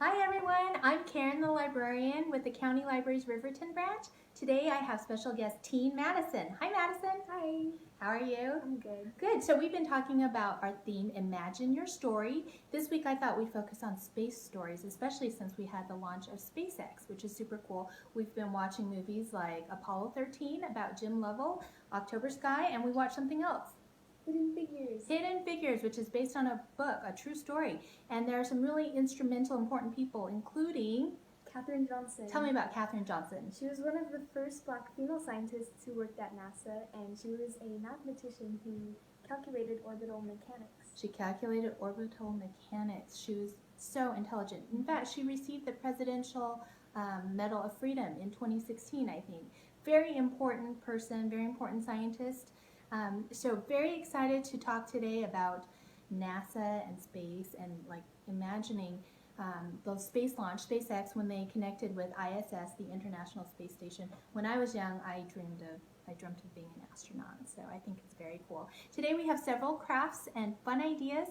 Hi everyone, I'm Karen the librarian with the County Library's Riverton branch. Today I have special guest Teen Madison. Hi Madison. Hi. How are you? I'm good. Good. So we've been talking about our theme, Imagine Your Story. This week I thought we'd focus on space stories, especially since we had the launch of SpaceX, which is super cool. We've been watching movies like Apollo 13 about Jim Lovell, October Sky, and we watched something else. Hidden Figures. Hidden Figures, which is based on a book, a true story. And there are some really instrumental, important people, including Katherine Johnson. Tell me about Katherine Johnson. She was one of the first Black female scientists who worked at NASA, and she was a mathematician who calculated orbital mechanics. She calculated orbital mechanics. She was so intelligent. In fact, she received the Presidential Medal of Freedom in 2016, I think. Very important person, very important scientist. So very excited to talk today about NASA and space and like imagining the space launch, SpaceX, when they connected with ISS, the International Space Station. When I was young, I dreamt of being an astronaut, so I think it's very cool. Today we have several crafts and fun ideas,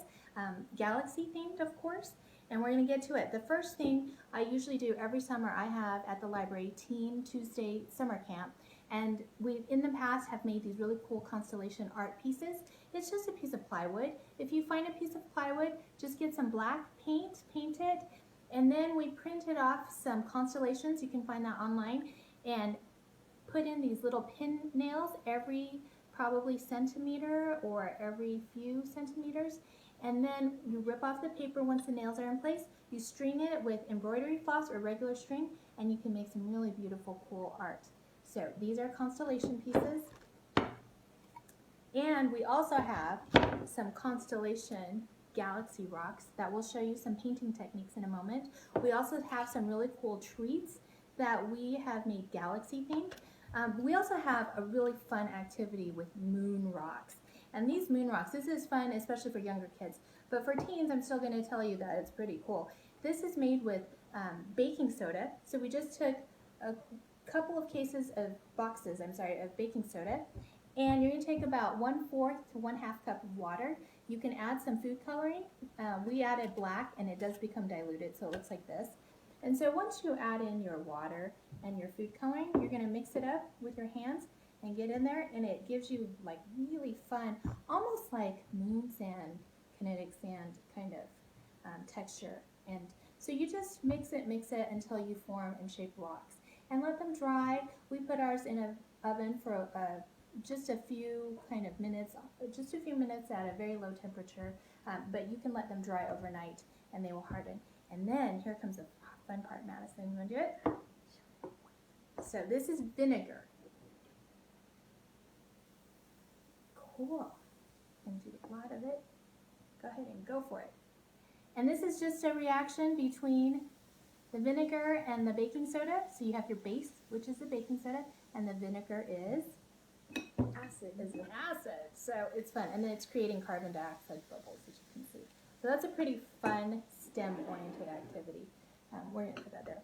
galaxy themed of course, and we're going to get to it. The first thing I usually do every summer, I have at the library Teen Tuesday Summer Camp. And we, in the past, have made these really cool Constellation Art pieces. It's just a piece of plywood. If you find a piece of plywood, just get some black paint, paint it, and then we printed off some constellations. You can find that online, and put in these little pin nails every probably centimeter or every few centimeters. And then you rip off the paper once the nails are in place. You string it with embroidery floss or regular string, and you can make some really beautiful, cool art. So these are constellation pieces, and we also have some constellation galaxy rocks that will show you some painting techniques in a moment. We also have some really cool treats that we have made galaxy themed. We also have a really fun activity with moon rocks, and these moon rocks, this is fun especially for younger kids, but for teens I'm still going to tell you that it's pretty cool. This is made with baking soda, so we just took a couple of boxes of baking soda, and you're going to take about 1/4 to 1/2 cup of water. You can add some food coloring. We added black, and it does become diluted, so it looks like this. And so once you add in your water and your food coloring, you're going to mix it up with your hands and get in there, and it gives you like really fun, almost like moon sand, kinetic sand kind of texture. And so you just mix it until you form and shape rocks. And let them dry. We put ours in an oven for just a few minutes at a very low temperature, but you can let them dry overnight and they will harden. And then here comes the fun part, Madison. You want to do it? So this is vinegar. Cool. And do a lot of it. Go ahead and go for it. And this is just a reaction between the vinegar and the baking soda. So you have your base, which is the baking soda, and the vinegar is Acid. an acid. So it's fun, and then it's creating carbon dioxide bubbles, as you can see. So that's a pretty fun STEM-oriented activity. We're going to put that there.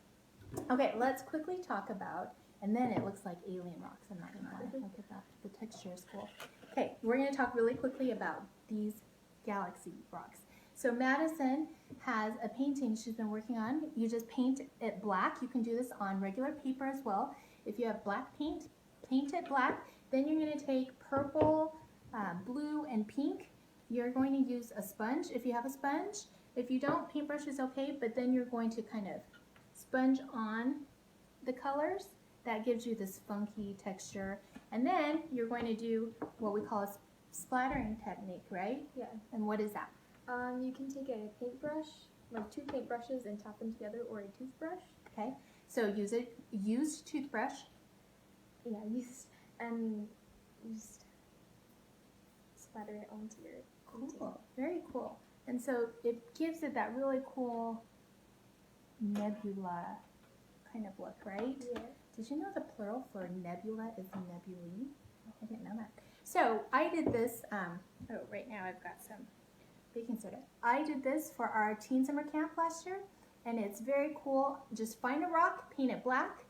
Okay, let's quickly talk about, and then it looks like alien rocks. I'm not going to lie. Look at that. The texture is cool. Okay, we're going to talk really quickly about these galaxy rocks. So Madison has a painting she's been working on. You just paint it black. You can do this on regular paper as well. If you have black paint, paint it black. Then you're going to take purple, blue, and pink. You're going to use a sponge if you have a sponge. If you don't, paintbrush is okay, but then you're going to kind of sponge on the colors. That gives you this funky texture. And then you're going to do what we call a splattering technique, right? Yeah. And what is that? You can take a paintbrush, like 2 paintbrushes, and tap them together, or a toothbrush. Okay. So use a used toothbrush. Yeah, just splatter it onto your painting. Cool. Very cool. And so it gives it that really cool nebula kind of look, right? Yeah. Did you know the plural for nebula is nebulae? I didn't know that. So I did this, right now I've got some baking soda. I did this for our teen summer camp last year, and it's very cool. Just find a rock, paint it black,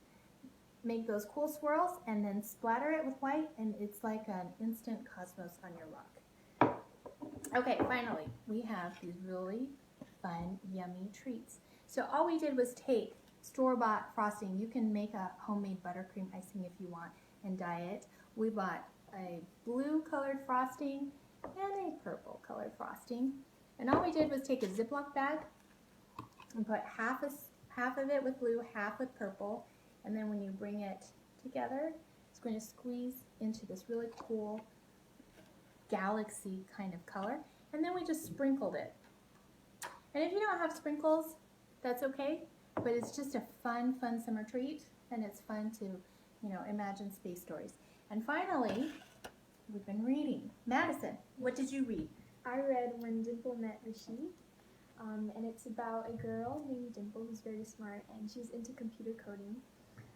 make those cool swirls, and then splatter it with white, and it's like an instant cosmos on your rock. Okay, finally, we have these really fun, yummy treats. So all we did was take store-bought frosting. You can make a homemade buttercream icing if you want and dye it. We bought a blue colored frosting and a purple colored frosting. And all we did was take a Ziploc bag and put half of it with blue, half with purple. And then when you bring it together, it's going to squeeze into this really cool galaxy kind of color. And then we just sprinkled it. And if you don't have sprinkles, that's okay, but it's just a fun summer treat, and it's fun to, imagine space stories. And finally, we've been reading. Madison, what did you read? I read When Dimple Met Rishi, and it's about a girl named Dimple who's very smart, and she's into computer coding,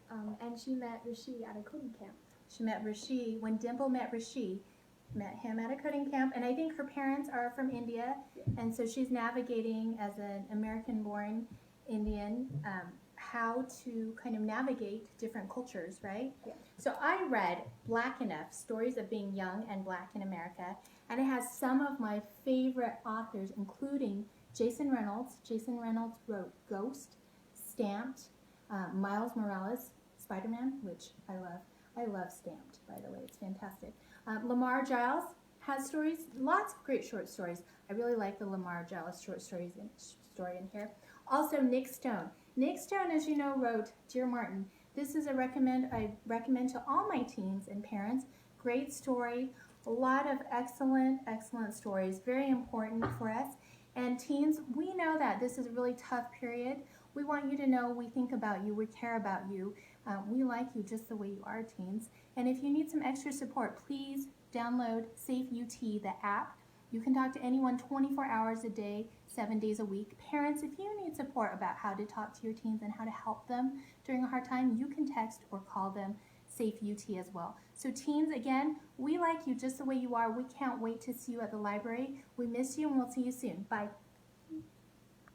and she met Rishi at a coding camp. She met Rishi. When Dimple met Rishi, met him at a coding camp, and I think her parents are from India, and so she's navigating as an American-born Indian how to kind of navigate different cultures, right? Yeah. So I read Black Enough, Stories of Being Young and Black in America, and it has some of my favorite authors, including Jason Reynolds. Jason Reynolds wrote Ghost, Stamped, Miles Morales, Spider-Man, which I love. I love Stamped, by the way. It's fantastic. Lamar Giles has stories, lots of great short stories. I really like the Lamar Giles short story in here. Also, Nick Stone. Nick Stone, as you know, wrote Dear Martin. This is I recommend to all my teens and parents. Great story, a lot of excellent stories, very important for us. And teens, we know that this is a really tough period. We want you to know we think about you, we care about you. We like you just the way you are, teens. And if you need some extra support, please download Safe UT, the app. You can talk to anyone 24 hours a day, 7 days a week. Parents, if you need support about how to talk to your teens and how to help them during a hard time, you can text or call them Safe UT as well. So teens, again, we like you just the way you are. We can't wait to see you at the library. We miss you, and we'll see you soon. Bye.